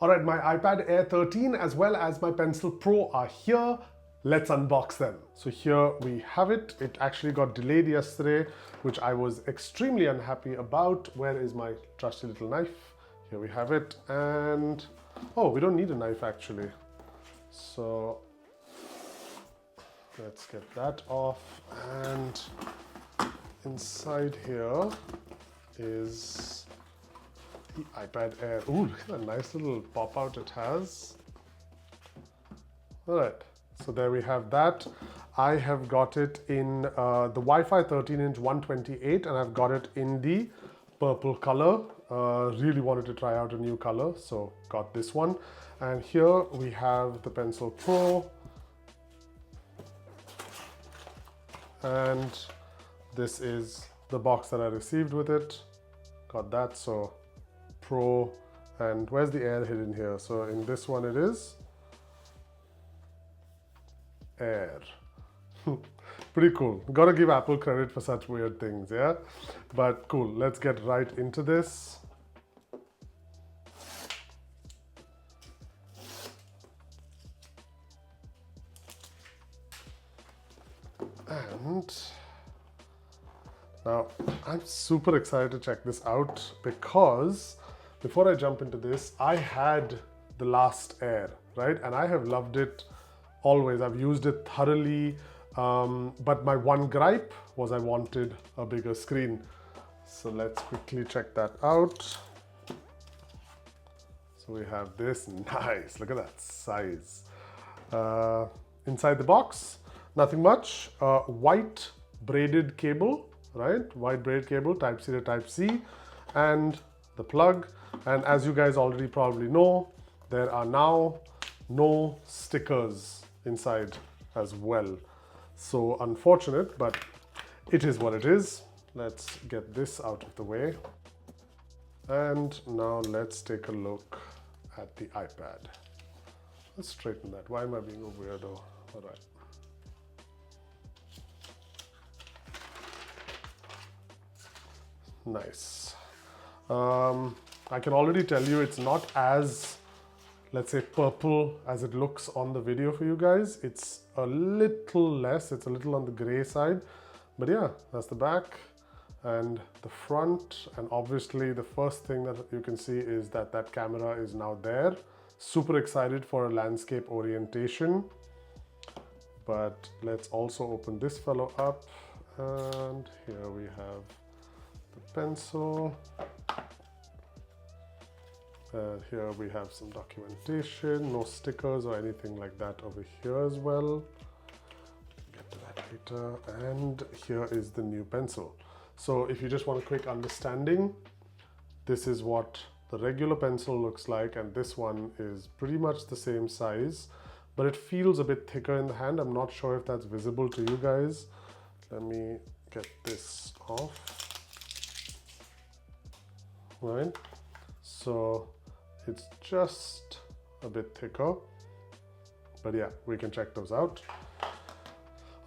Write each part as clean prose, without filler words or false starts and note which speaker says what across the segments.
Speaker 1: All right, my iPad Air 13 as well as my Pencil Pro are here. Let's unbox them. So here we have it. It actually got delayed yesterday, which I was extremely unhappy about. Where is my trusty little knife? Here we have it. And oh, we don't need a knife actually. So let's get that off. And inside here is the iPad Air. Ooh, look at that nice little pop out it has. All right, so there we have that. I have got it in the Wi-Fi 13-inch 128, and I've got it in the purple color. Really wanted to try out a new color, so got this one. And here we have the Pencil Pro. And this is the box that I received with it. Got that, so Pro, and where's the Air hidden here? So in this one it is Air. Pretty cool. Gotta give Apple credit for such weird things, yeah? But cool, let's get right into this. And now I'm super excited to check this out because before I jump into this, I had the last Air, right? And I have loved it always. I've used it thoroughly, but my one gripe was I wanted a bigger screen. So let's quickly check that out. So we have this, nice, look at that size. Inside the box, nothing much. White braided cable, right? White braided cable, Type C to Type C, and the plug. And as you guys already probably know, there are now no stickers inside as well. So unfortunate, but it is what it is. Let's get this out of the way. And now let's take a look at the iPad. Let's straighten that. Why am I being a weirdo? All right. Nice. I can already tell you it's not as, let's say, purple as it looks on the video for you guys. It's a little less, it's a little on the gray side. But yeah, that's the back and the front. And obviously the first thing that you can see is that that camera is now there. Super excited for a landscape orientation. But let's also open this fellow up. And here we have the pencil. Here we have some documentation, no stickers or anything like that over here as well. Get to that later. And here is the new pencil. So if you just want a quick understanding, this is what the regular pencil looks like, and this one is pretty much the same size, but it feels a bit thicker in the hand. I'm not sure if that's visible to you guys. Let me get this off. Right, so it's just a bit thicker, but yeah, we can check those out.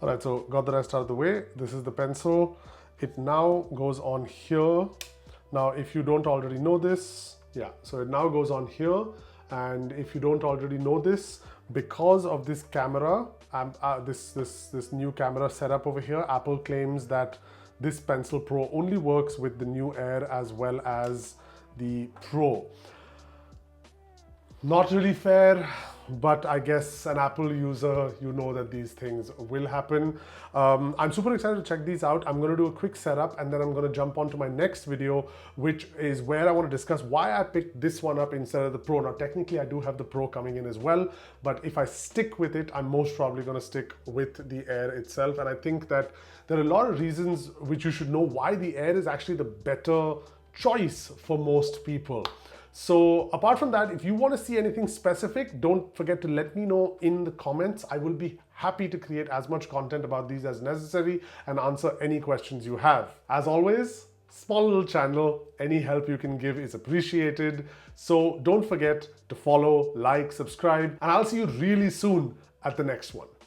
Speaker 1: All right, so got the rest out of the way. This is the pencil. It now goes on here. Now, if you don't already know this, yeah, so it now goes on here. And if you don't already know this, because of this camera, this new camera setup over here, Apple claims that this Pencil Pro only works with the new Air as well as the Pro. Not really fair, but I guess an Apple user, you know that these things will happen. I'm super excited to check these out. I'm going to do a quick setup and then I'm going to jump on to my next video, which is where I want to discuss why I picked this one up instead of the Pro. Now, technically, I do have the Pro coming in as well, but if I stick with it, I'm most probably going to stick with the Air itself. And I think that there are a lot of reasons which you should know why the Air is actually the better choice for most people. So apart from that, if you want to see anything specific, don't forget to let me know in the comments. I will be happy to create as much content about these as necessary and answer any questions you have. As always, small little channel, any help you can give is appreciated. So don't forget to follow, like, subscribe, and I'll see you really soon at the next one.